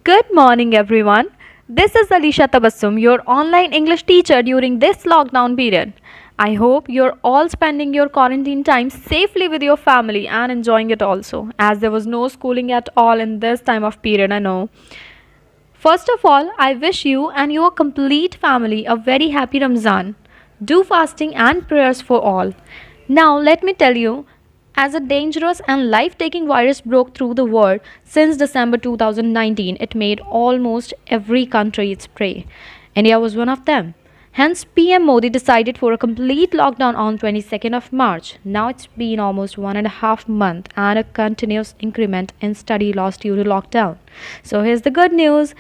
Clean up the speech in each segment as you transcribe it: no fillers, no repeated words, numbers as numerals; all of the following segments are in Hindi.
Good morning, everyone. This is Alisha Tabassum, your online English teacher during this lockdown period. I hope you're all spending your quarantine time safely with your family and enjoying it also, as there was no schooling at all in this time of period, I know. First of all, I wish you and your complete family a very happy Ramzan. Do fasting and prayers for all. Now, let me tell you, as a dangerous and life taking virus broke through the world since December 2019, it made almost every country its prey. India was one of them. Hence, PM Modi decided for a complete lockdown on 22nd of March. Now it's been almost 1.5 months and a continuous increment in study loss due to lockdown. So here's the good news.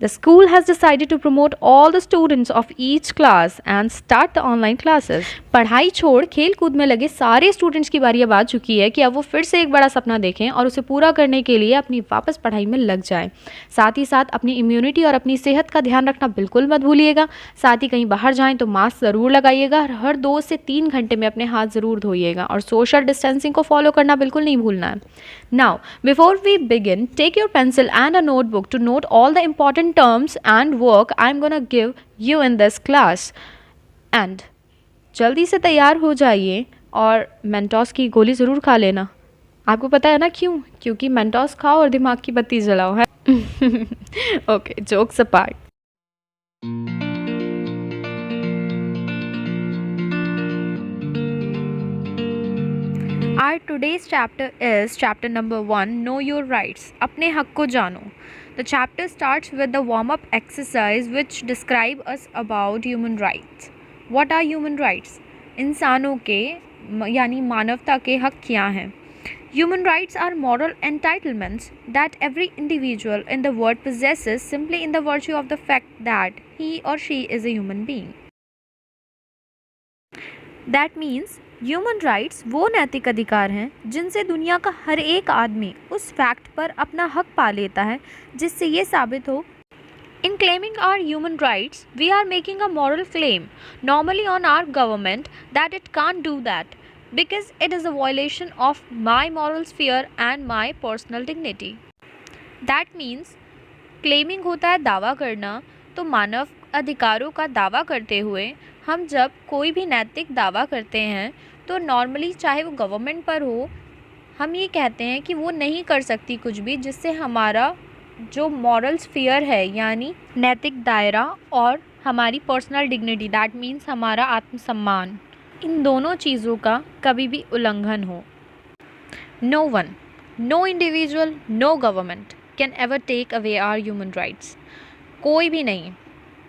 The school has decided to promote all the students of each class and start the online classes. पढ़ाई छोड़ खेल कूद में लगे सारे स्टूडेंट्स की बारी अब आ चुकी है कि अब वो फिर से एक बड़ा सपना देखें और उसे पूरा करने के लिए अपनी वापस पढ़ाई में लग जाएं। साथ ही साथ अपनी इम्यूनिटी और अपनी सेहत का ध्यान रखना बिल्कुल मत भूलिएगा। साथ ही कहीं बाहर जाएं तो मास्क ज़रूर लगाइएगा। हर 2 से 3 घंटे में अपने हाथ ज़रूर धोइएगा और सोशल डिस्टेंसिंग को फॉलो करना बिल्कुल नहीं भूलना है। Now, before we begin, take your pencil and a notebook to note all the important terms and work I'm gonna give you in this class. And जल्दी से तैयार हो जाइए और मेंटोस की गोली ज़रूर खा लेना। आपको पता है ना क्यों? क्योंकि मेंटोस खाओ और दिमाग की बत्ती जलाओ है। Okay, jokes apart. Our today's chapter is chapter number 1, Know Your Rights. अपने हक को जानो. The chapter starts with the warm-up exercise which describe us about human rights. What are human rights? इंसानों के यानी मानवता के हक क्या हैं? Human rights are moral entitlements that every individual in the world possesses simply in the virtue of the fact that he or she is a human being. That means human rights वो नैतिक अधिकार हैं जिनसे दुनिया का हर एक आदमी उस फैक्ट पर अपना हक पा लेता है जिससे ये साबित हो। In claiming our human rights we are making a moral claim normally on our government that it can't do that because it is a violation of my moral sphere and my personal dignity. That means claiming होता है दावा करना, तो मानव अधिकारों का दावा करते हुए हम जब कोई भी नैतिक दावा करते हैं तो नॉर्मली चाहे वो गवर्नमेंट पर हो, हम ये कहते हैं कि वो नहीं कर सकती कुछ भी जिससे हमारा जो मॉरल स्फीयर है यानी नैतिक दायरा और हमारी पर्सनल डिग्निटी दैट मीन्स हमारा आत्मसम्मान, इन दोनों चीज़ों का कभी भी उल्लंघन हो। No one, no individual, no government can ever take away our human rights. कोई भी नहीं,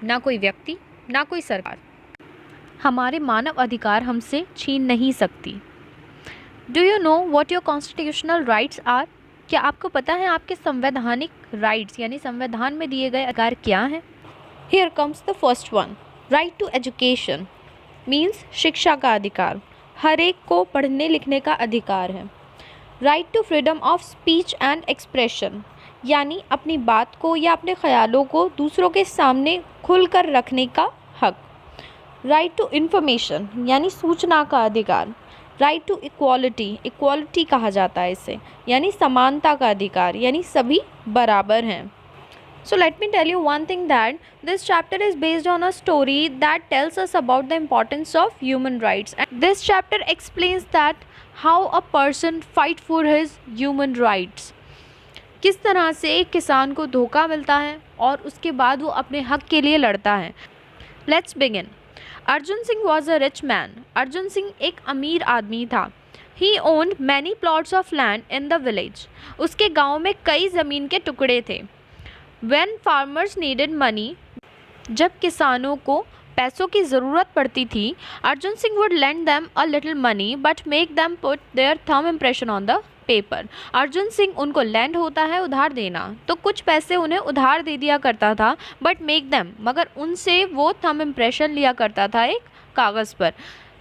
ना कोई व्यक्ति, ना कोई सरकार हमारे मानव अधिकार हमसे छीन नहीं सकती। Do you know what your constitutional rights are? क्या आपको पता है आपके संवैधानिक राइट्स यानी संविधान में दिए गए अधिकार क्या हैं? Here comes the first one, right to education means शिक्षा का अधिकार, हर एक को पढ़ने लिखने का अधिकार है। Right to freedom of speech and expression यानी अपनी बात को या अपने ख्यालों को दूसरों के सामने खुलकर रखने का हक। राइट टू इन्फॉर्मेशन यानी सूचना का अधिकार। राइट टू इक्वालिटी, इक्वालिटी कहा जाता है इसे, यानी समानता का अधिकार, यानी सभी बराबर हैं। So let me tell you one thing, that this chapter is based on a story that tells us about the importance of human rights. And this chapter explains that how a person fight for his human rights. किस तरह से एक किसान को धोखा मिलता है और उसके बाद वो अपने हक के लिए लड़ता है। Let's begin. Arjun Singh was a rich man. Arjun Singh एक अमीर आदमी था। He owned many plots of land in the village. उसके गांव में कई ज़मीन के टुकड़े थे। When farmers needed money, जब किसानों को पैसों की ज़रूरत पड़ती थी, Arjun Singh would lend them a little money but make them put their thumb impression on the paper. Arjun Singh उनको लैंड होता है उधार देना, तो कुछ पैसे उन्हें उधार दे दिया करता था बट मेक देम, मगर उनसे वो थंब इम्प्रेशन लिया करता था एक कागज़ पर।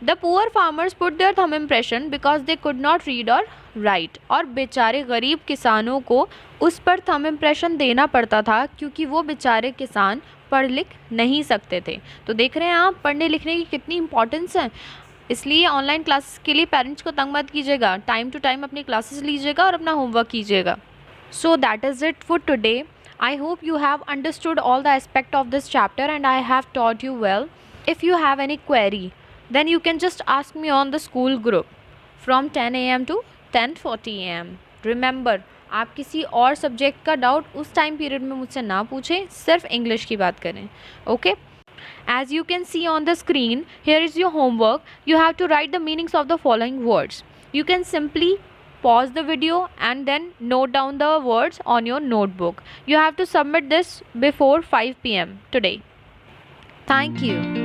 The poor farmers put their thumb impression because they could not read और राइट, और बेचारे गरीब किसानों को उस पर थंब इम्प्रेशन देना पड़ता था क्योंकि वो बेचारे किसान पढ़ लिख नहीं सकते थे। तो देख रहे हैं आप पढ़ने लिखने की कितनी इंपॉर्टेंस है। इसलिए ऑनलाइन क्लासेस के लिए पेरेंट्स को तंग मत कीजिएगा, टाइम टू टाइम अपनी क्लासेस लीजिएगा और अपना होमवर्क कीजिएगा। So that is it for today. I hope you have understood all the aspect of this chapter and I have taught you well. If you have any query, then you can just ask me on the school group from 10 a.m. to 10:40 a.m. Remember, आप किसी और सब्जेक्ट का डाउट उस टाइम पीरियड में मुझसे ना पूछें, सिर्फ इंग्लिश की बात करें. Okay. As you can see on the screen, here is your homework. You have to write the meanings of the following words. You can simply pause the video and then note down the words on your notebook. You have to submit this before 5 p.m. today. Thank you.